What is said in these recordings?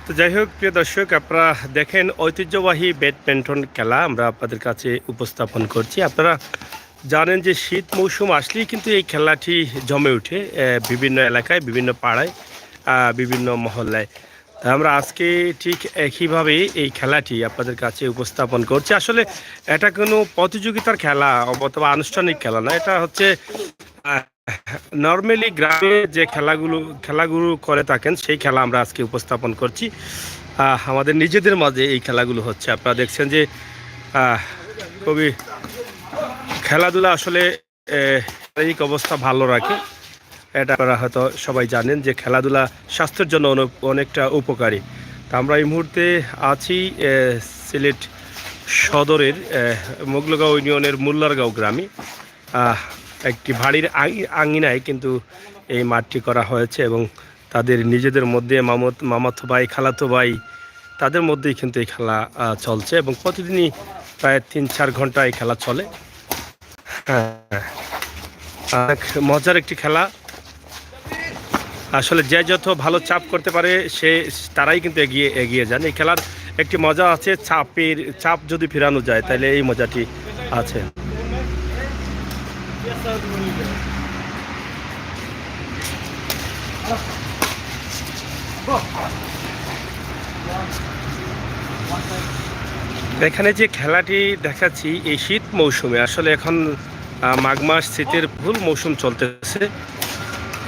তো যাই হোক, প্রিয় দর্শক, আপনারা দেখেন ঐতিহ্যবাহী ব্যাডমিন্টন খেলা আমরা আপনাদের কাছে উপস্থাপন করছি। আপনারা জানেন যে শীত মৌসুম আসলেই কিন্তু এই খেলাটি জমে ওঠে বিভিন্ন এলাকায়, বিভিন্ন পাড়ায়, বিভিন্ন মহল্লায়। তা আমরা আজকে ঠিক একইভাবে এই খেলাটি আপনাদের কাছে উপস্থাপন করছি। আসলে এটা কোনো প্রতিযোগিতার খেলা অথবা আনুষ্ঠানিক খেলা না, এটা হচ্ছে নর্মালি গ্রামে যে খেলাগুলো করে থাকেন সেই খেলা আমরা আজকে উপস্থাপন করছি। আমাদের নিজেদের মাঝে এই খেলাগুলো হচ্ছে। আপনারা দেখছেন যে খুবই খেলাধুলা আসলে শারীরিক অবস্থা ভালো রাখে। এটা আপনারা হয়তো সবাই জানেন যে খেলাধুলা স্বাস্থ্যের জন্য অনেকটা উপকারী। তা আমরা এই মুহূর্তে আছি সিলেট সদরের মোগলগাঁও ইউনিয়নের মোল্লারগাঁও গ্রামে। একটি বাড়ির আঙিনায় কিন্তু এই মাঠটি করা হয়েছে এবং তাদের নিজেদের মধ্যে মামাতো ভাই, খালাতো ভাই, তাদের মধ্যেই কিন্তু এই খেলা চলছে এবং প্রতিদিনই প্রায় 3-4 ঘন্টা এই খেলা চলে। হ্যাঁ, অনেক মজার একটি খেলা। আসলে যে যত ভালো চাপ করতে পারে তারাই কিন্তু এগিয়ে যান। এই খেলার একটি মজা আছে, চাপ যদি ফেরানো যায় তাহলে এই মজাটি আছে। এখানে যে খেলাটি দেখাচ্ছি এই শীত মৌসুমে, আসলে এখন মাঘ মাস, শীতের ফুল মৌসুম চলতেছে।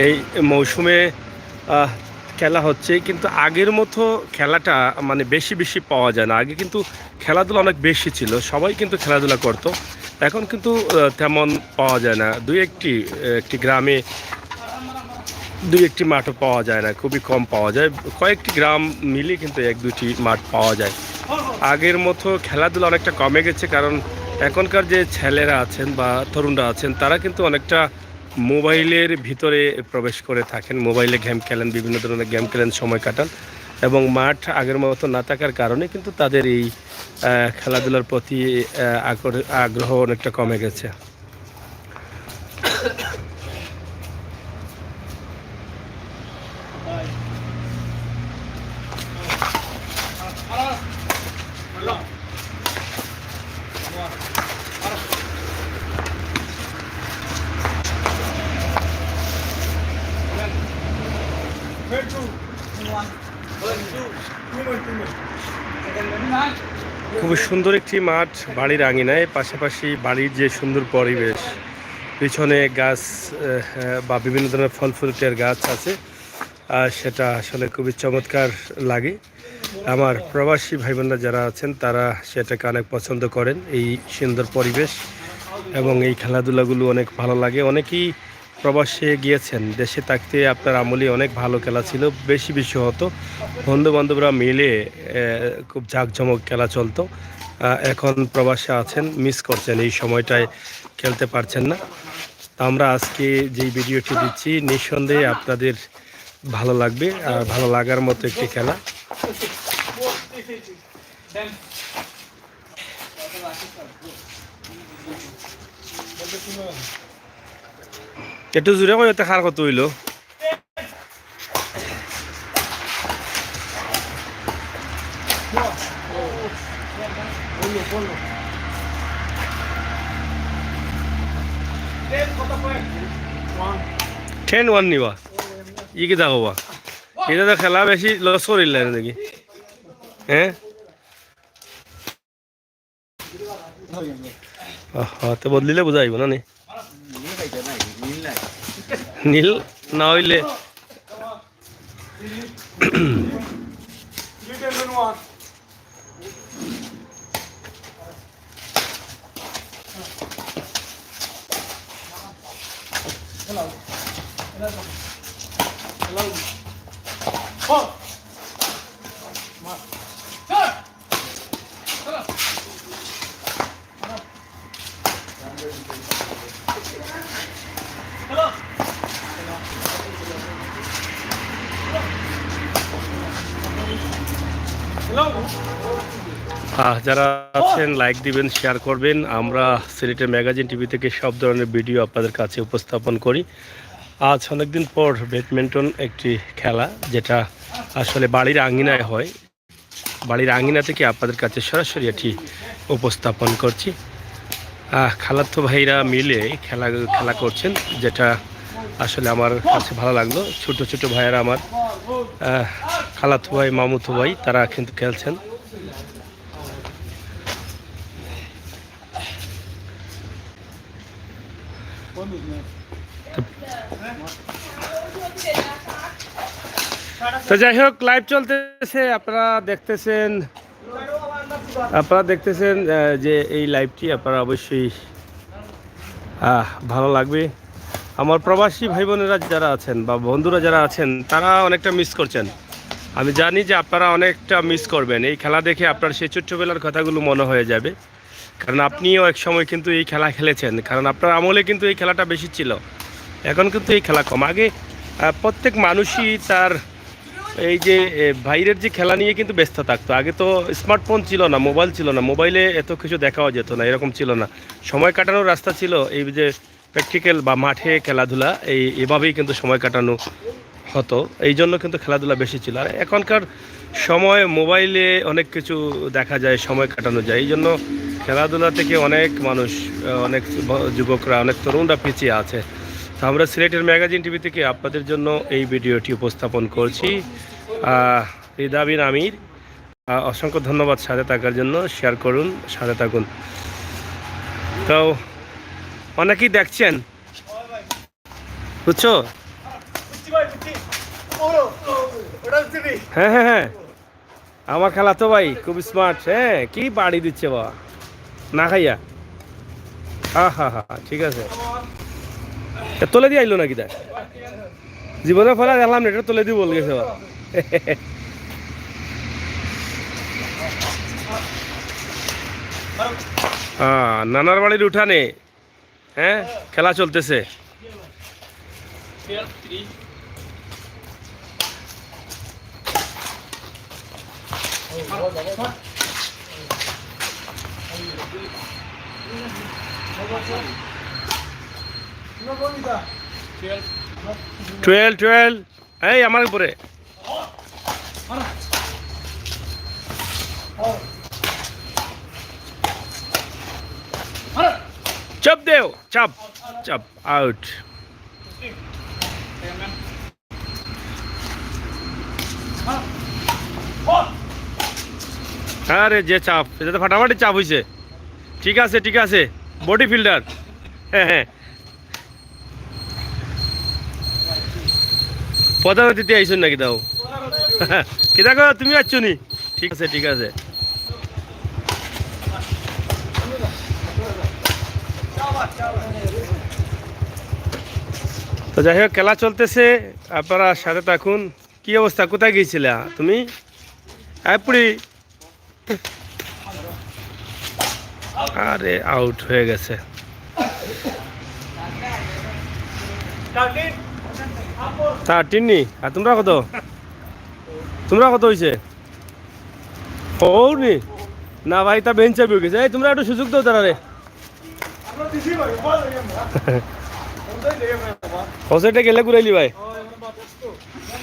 এই মৌসুমে খেলা হচ্ছে, কিন্তু আগের মতো খেলাটা মানে বেশি পাওয়া যায় না। আগে কিন্তু খেলাধুলা অনেক বেশি ছিল, সবাই কিন্তু খেলাধুলা করত। এখন কিন্তু তেমন পাওয়া যায় না। একটি গ্রামে 2-1টি মাঠও পাওয়া যায় না, খুবই কম পাওয়া যায়। কয়েকটি গ্রাম মিলে কিন্তু 1-2টি মাঠ পাওয়া যায়। আগের মতো খেলাধুলা অনেকটা কমে গেছে, কারণ এখনকার যে ছেলেরা আছেন বা তরুণরা আছেন তারা কিন্তু অনেকটা মোবাইলের ভিতরে প্রবেশ করে থাকেন, মোবাইলে গেম খেলেন, বিভিন্ন ধরনের গেম খেলেন, সময় কাটান এবং মাঠ আগের মতো না থাকার কারণে কিন্তু তাদের এই খেলাধুলার প্রতি আগ্রহ অনেকটা কমে গেছে। খুবই সুন্দর একটি মাঠ বাড়ির আঙিনায়, পাশাপাশি বাড়ির যে সুন্দর পরিবেশ, পিছনে গাছ বা বিভিন্ন ধরনের ফল ফ্রুটের গাছ আছে, সেটা আসলে খুবই চমৎকার লাগে। আমার প্রবাসী ভাই বোনরা যারা আছেন তারা সেটাকে অনেক পছন্দ করেন, এই সুন্দর পরিবেশ এবং এই খেলাধুলাগুলো অনেক ভালো লাগে। অনেকেই প্রবাসে গিয়েছেন, দেশে থাকতে আপনার আমলে অনেক ভালো খেলা ছিল, বেশি হতো, বন্ধু বান্ধবরা মিলে খুব জাঁকজমক খেলা চলতো। এখন প্রবাসে আছেন, মিস করছেন, এই সময়টায় খেলতে পারছেন না। আমরা আজকে যেই ভিডিওটি দিচ্ছি নিঃসন্দেহে আপনাদের ভালো লাগবে, আর ভালো লাগার মতো একটি খেলা। একটু জুড়ে কই খার কত হইল? 10-1 নিবা ই কি দেখবা? এটা তো খেলা বেশি লস করিল নাকি? হ্যাঁ, তো বদলিলে বুঝাইব না নি? নীল না হইলে যারা আছেন লাইক দিবেন, শেয়ার করবেন। আমরা সিলেটের ম্যাগাজিন টিভি থেকে সব ধরনের ভিডিও আপনাদের কাছে উপস্থাপন করি। আজ অনেকদিন পর ব্যাডমিন্টন একটি খেলা, যেটা আসলে বাড়ির আঙিনায় হয়। বাড়ির আঙিনা থেকে আপনাদের কাছে সরাসরি এটি উপস্থাপন করছি। খালাতো ভাইরা মিলে খেলা করছেন, যেটা আসলে আমার কাছে ভালো লাগলো। ছোট ছোট ভাইয়েরা আমার, খালাতো ভাই, মামুতো ভাই, তারা কিন্তু খেলছেন। তো যাই হোক, লাইভ চলতেছে, আপনারা দেখতেছেন যে এই লাইভটি আপনারা অবশ্যই ভালো লাগবে। আমার প্রবাসী ভাই বোনেরা যারা আছেন বা বন্ধুরা যারা আছেন, তারা অনেকটা মিস করছেন। আমি জানি যে আপনারা অনেকটা মিস করবেন। এই খেলা দেখে আপনার সেই ছোট্টবেলার কথাগুলো মনে হয়ে যাবে, কারণ আপনিও এক সময় কিন্তু এই খেলা খেলেছেন। কারণ আপনার আমলে কিন্তু এই খেলাটা বেশি ছিল, এখন কিন্তু এই খেলা কম। আগে প্রত্যেক মানুষই তার এই যে বাইরের যে খেলা নিয়ে কিন্তু ব্যস্ত থাকতো। আগে তো স্মার্টফোন ছিল না, মোবাইল ছিল না, মোবাইলে এত কিছু দেখাও যেত না, এরকম ছিল না। সময় কাটানোর রাস্তা ছিল এই যে প্র্যাকটিক্যাল বা মাঠে খেলাধুলা, এভাবেই কিন্তু সময় কাটানো হতো। এই জন্য কিন্তু খেলাধুলা বেশি ছিল। আর এখনকার সময় মোবাইলে অনেক কিছু দেখা যায়, সময় কাটানো যায়। এই জন্য খেলাধুলা থেকে অনেক মানুষ, অনেক যুবকরা, অনেক তরুণরা পিছিয়ে আছে। তো আমরা সিলেটের ম্যাগাজিন টিভি থেকে আপনাদের জন্য এই ভিডিওটি উপস্থাপন করছি। রিদা বিন আমির, অসংখ্য ধন্যবাদ সাথে থাকার জন্য। শেয়ার করুন, সাথে থাকুন। তো অনেকেই দেখছেন, বুঝছো? হ্যাঁ হ্যাঁ হ্যাঁ, আমার খেলা তো ভাই খুব স্মার্ট। হ্যাঁ, কি বাড়ি দিচ্ছে বাবা না খাইয়া। হ্যাঁ হ্যাঁ হ্যাঁ, ঠিক আছে। তোলে দিয়ে আইলো নাকি? দেখ, জীবনের ফলে দেখলাম এটা তোলে দিয়ে বল গেছে। নানার বাড়ির উঠানে, হ্যাঁ, খেলা চলতেছে। টুয়েলভ, এই আমার উপরে। চাপ দেও, চাপ চাপ, আউট। আরে যে চাপ, এটা তো ফাটাফাটি চাপ হয়েছে। ঠিক আছে ঠিক আছে, বডি ফিল্ডার। হ্যাঁ হ্যাঁ, পদাবতীতে আইসুন নাকি? দাও কি দেখো, তুমি আসছো নি? ঠিক আছে ঠিক আছে। তো যাই হোক, খেলা চলতেছে, আপনারা সাথে থাকুন। কি অবস্থা, কোথায় গিয়েছিলে তুমি? পুরি। আরে আউট হয়ে গেছে। নি। আর তোমরা কত হয়েছে? ও নি না ভাই, তা বেঞ্চে বই গেছে। এই তোমরা একটু সুযোগ দাও তারা রে। হোসেটা গেলে ঘুরাইলি ভাই,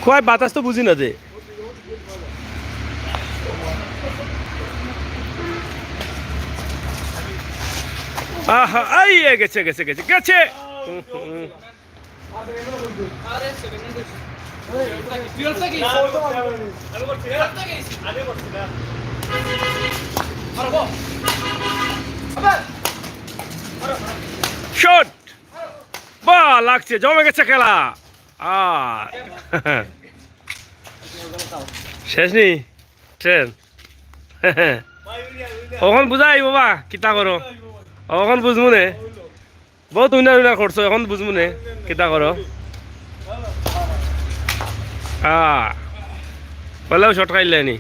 খুব বাতাস তো বুঝি না যে। আহা, এই গেছে গেছে গেছে গেছে। শট, বা লাগছে, জমে গেছে খেলা। শেষ নি ট্রেন। এখন বুঝাই বাবা, কিতা করো এখন বুঝবো নে। বহুত উইনার করছো, এখন বুঝবো নে কিতা করো। বলেও শর্ট খাইলেনি।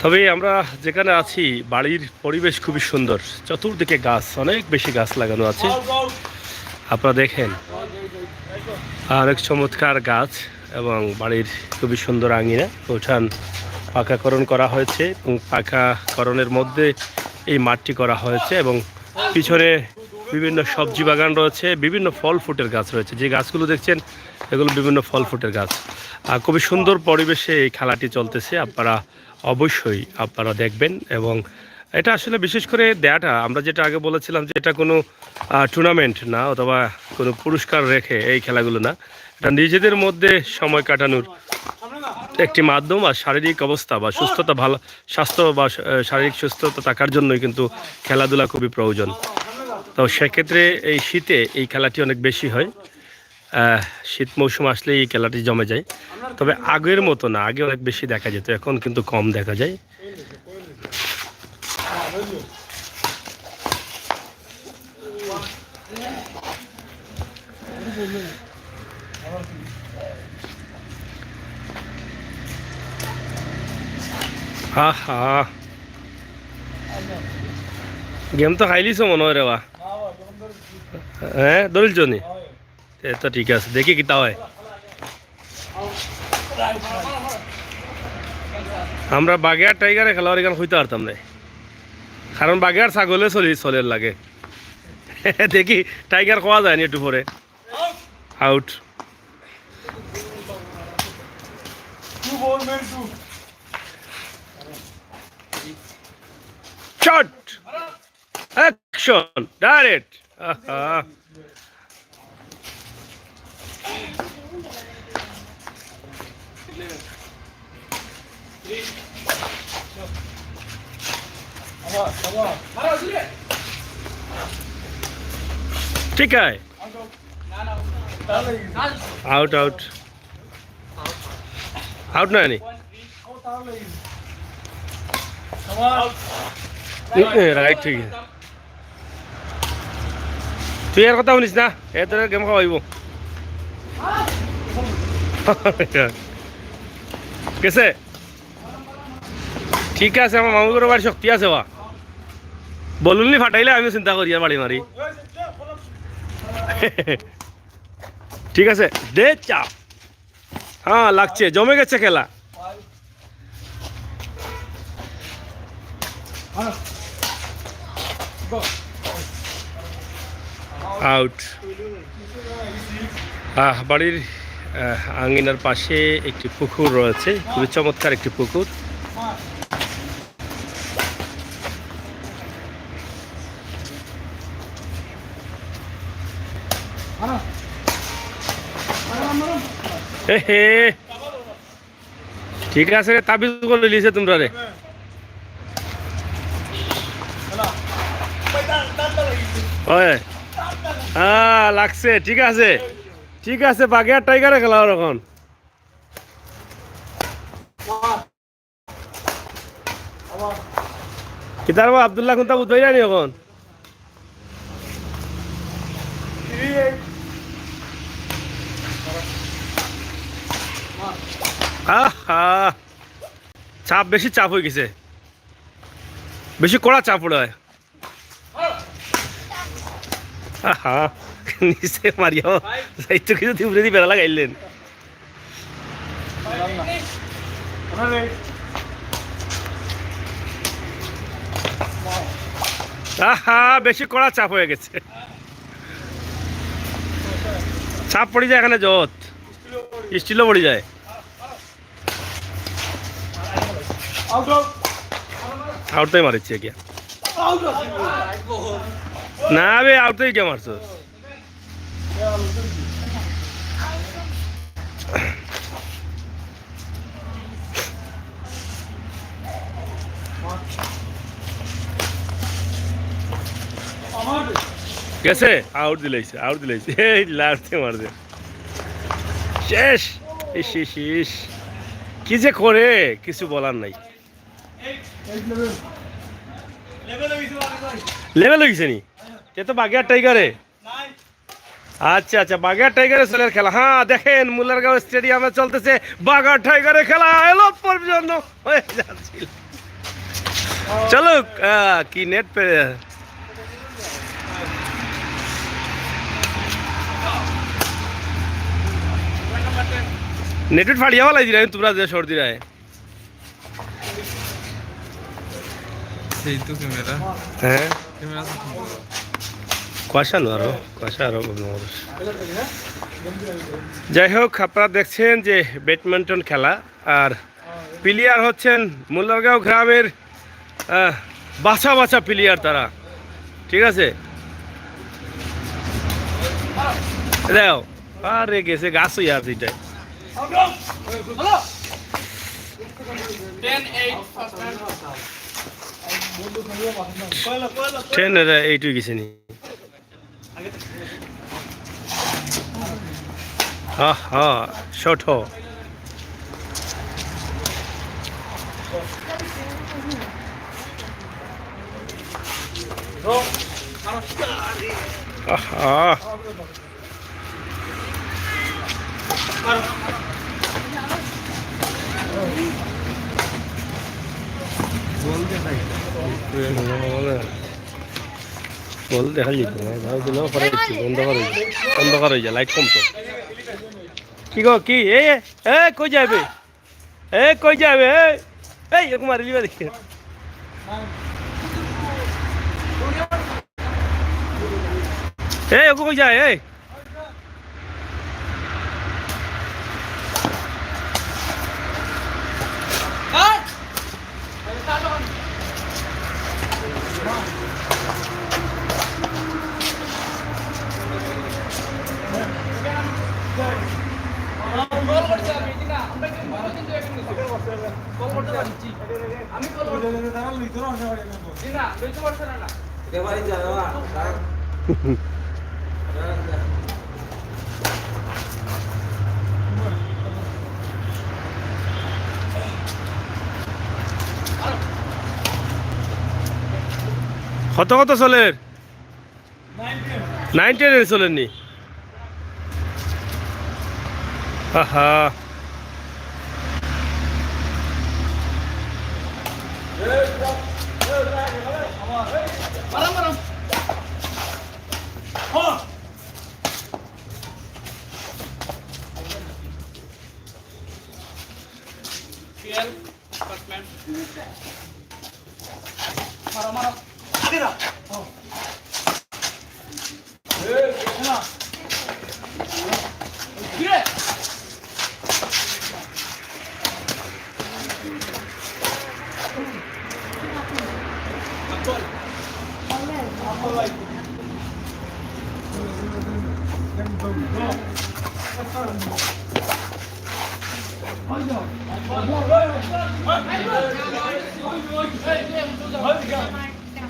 তবে আমরা যেখানে আছি বাড়ির পরিবেশ খুবই সুন্দর, চতুর্দিকে গাছ, অনেক বেশি গাছ লাগানো আছে। আপনারা দেখেন অনেক চমৎকার গাছ এবং বাড়ির খুবই সুন্দর আঙিনা, উঠান পাকাকরণ করা হয়েছে এবং পাকাকরণের মধ্যে এই মাঠটি করা হয়েছে এবং পিছনে বিভিন্ন সবজি বাগান রয়েছে, বিভিন্ন ফল ফ্রুটের গাছ রয়েছে। যে গাছগুলো দেখছেন এগুলো বিভিন্ন ফল ফ্রুটের গাছ। খুবই সুন্দর পরিবেশে এই খেলাটি চলতেছে, অবশ্যই আপনারা দেখবেন। এবং এটা আসলে বিশেষ করে দেয়াটা, আমরা যেটা আগে বলেছিলাম যে এটা কোনো টুর্নামেন্ট না অথবা কোনো পুরস্কার রেখে এই খেলাগুলো না, এটা নিজেদের মধ্যে সময় কাটানোর একটি মাধ্যম। আর শারীরিক অবস্থা বা সুস্থতা ভালো, স্বাস্থ্য বা শারীরিক সুস্থতা থাকার জন্যই কিন্তু খেলাধুলা খুবই প্রয়োজন। তো সেক্ষেত্রে এই শীতে এই খেলাটি অনেক বেশি হয়, শীত মৌসুম আসলে এই খেলাটি জমে যায়। তবে আগের মতো না, আগে অনেক বেশি দেখা যেত, এখন কিন্তু কম দেখা যায়। হা হা, গেম তো খাইলিছ মনে হয় রে বা, হ্যাঁ ধরিলছ নি? তো ঠিক আছে, দেখি কিতা হয়। আমরা বাগেয়ার টাইগারে খেলোয়াড় এখানে হইতে পারতাম না, কারণ বাগেয়ার ছাগলে চলের লাগে। দেখি টাইগার কোয়া যায় নি একটু পরে। আউট। Shot, action, direct. ठीक है, आउट आउट आउट ना नहीं, राइट ठीक है। তুই আর কথা শুনিস না, এত গেম খাওয়াইব। কেসে ঠিক আছে, আমার মামুগুলোর বাড়ি শক্তি আছে বা, বলুন নি ফাটাইলে আমি চিন্তা করি আর বাড়ি মারি। ঠিক আছে, দে চাপ। হ্যাঁ লাগছে, জমে গেছে খেলা। আউট। বাড়ির আঙ্গিনার পাশে একটি পুকুর রয়েছে, খুবই চমৎকার একটি পুকুর। ঠিক আছে, তাবিজ করে লিছে তোমরা রে। হ্যাঁ লাগছে, ঠিক আছে ঠিক আছে, বাগেয়ার টাইগারে খেলা এখন। কিতার আব্দুল্লাহ কোনটা বুঝাই জানি এখন। চাপ বেশি, চাপ হয়ে গেছে, বেশি কড়া চাপ উড়ে। নিচে মারিয়া সাহিত্য কিছু তিমরে দিয়ে বেড়া লাগাইলেন। বেশি কড়া চাপ হয়ে গেছে, চাপ পড়ে যায় এখানে, যত স্টিলও পড়ে যায়। আউটটাই মারিচ্ছে কি না বে, আউটটাই কে মারছো? গেছে, আউট দিলাইছে, আউট দিলাইছে, এই লাস্টে মারছে, শেষ। ইস ইস ইস, কি যে করে কিছু বলার নাই। লেভেল হয়ে গেছে নি, এ তো বাগেয়ার টাইগারে। আচ্ছা আচ্ছা, বাঘা টাইগারের ছেলের খেলা। হ্যাঁ দেখেন মুলারগাঁও স্টেডিয়ামে চলতেছে বাঘা টাইগারের খেলা, এলো পর্যন্ত হয়ে যাচ্ছিল। চলুক, কি নেট পে नेट फाड़िया वाला दिरा तुमरा दे छोड़ दिरा है সেই তো ক্যামেরা হ্যাঁ ক্যামেরা কুয়াশা আরো যাই হোক, আপনারা দেখছেন যে ব্যাডমিন্টন খেলা, আর প্লেয়ার হচ্ছেন মুলারগাঁও গ্রামের বাছা বাছা প্লেয়ার তারা, ঠিক আছে। দাও আরে গেছে গাছ হয়ে আছে এটাই। ট্রেন এইটুই গেছে নি। হ্যাঁ হ্যাঁ শর্ট হ বল দেখা যেত অন্ধকার হয়ে যায়, লাইট কম তো। কি গো কি এ কই যাবে, কই যাবে, এই এরকম মারি লিবা দেখি। ওকে কই যায় এই কত কত চলের 9-10 চলেননি। আহা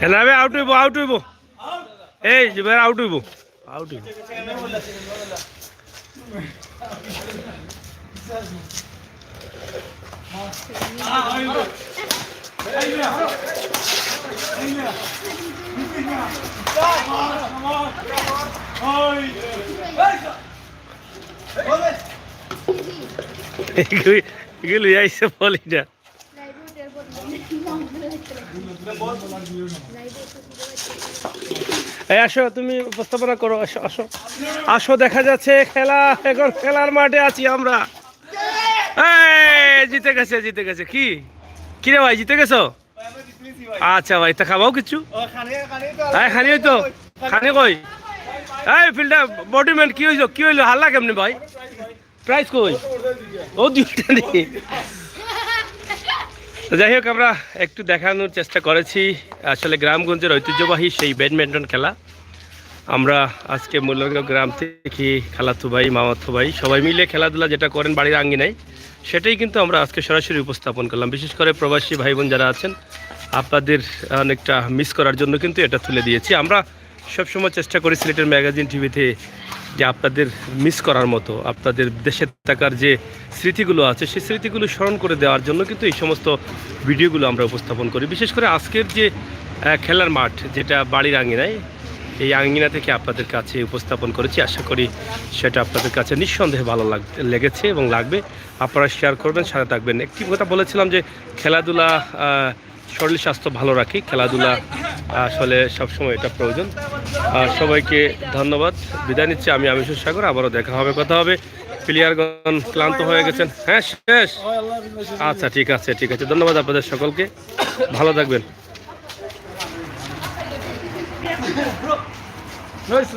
এনাবে আউট হইব এই জুবের আউট হইব এগুলো যাইছে বলিটা। এই আসো, তুমি উপস্থাপনা করো, আসো আসো আসো, দেখা যাচ্ছে খেলা, এখন খেলার মাঠে আছি আমরা। জিতে গেছে কি কি রে ভাই, জিতে গেছো? আচ্ছা ভাই, তা খাবাও কিছু? খানি হইতো, খানি কই এই ফিল্ডার বডিম্যান কি হইলো হাল্লা কেমনি ভাই, প্রাইস কই? ও দুইটা নেই। যাই হোক, আমরা একটু দেখানোর চেষ্টা করেছি আসলে গ্রামগঞ্জের ঐতিহ্যবাহী সেই ব্যাডমিন্টন খেলা। আমরা আজকে মুলারগাঁও গ্রাম থেকে খালাতো ভাই, মামাতো ভাই সবাই মিলে খেলাধুলা যেটা করেন বাড়ির আঙ্গিনায়, সেটাই কিন্তু আমরা আজকে সরাসরি উপস্থাপন করলাম। বিশেষ করে প্রবাসী ভাই বোন যারা আছেন, আপনাদের অনেকটা মিস করার জন্য কিন্তু এটা তুলে দিয়েছি। আমরা সবসময় চেষ্টা করি সিলেটের ম্যাগাজিন টিভিতে যে আপনাদের মিস করার মতো, আপনাদের দেশের থাকার যে স্মৃতিগুলো আছে সেই স্মৃতিগুলো স্মরণ করে দেওয়ার জন্য কিন্তু এই সমস্ত ভিডিওগুলো আমরা উপস্থাপন করি। বিশেষ করে আজকের যে খেলার মাঠ, যেটা বাড়ির আঙিনায়, এই আঙ্গিনা থেকে আপনাদের কাছে উপস্থাপন করেছি। আশা করি সেটা আপনাদের কাছে নিঃসন্দেহে ভালো লেগেছে এবং লাগবে। আপনারা শেয়ার করবেন, সাথে থাকবেন। একটি কথা বলেছিলাম যে খেলাধুলা শরীর স্বাস্থ্য ভালো রাখি, খেলাধুলা আসলে সবসময় এটা প্রয়োজন। সবাইকে ধন্যবাদ, বিদায় নিচ্ছি। আমি আমিষুর সাগর, আবারও দেখা হবে, কথা হবে। প্লেয়ারগণ ক্লান্ত হয়ে গেছেন, হ্যাঁ শেষ। আচ্ছা ঠিক আছে, ঠিক আছে, ধন্যবাদ আপনাদের সকলকে, ভালো থাকবেন। Nice,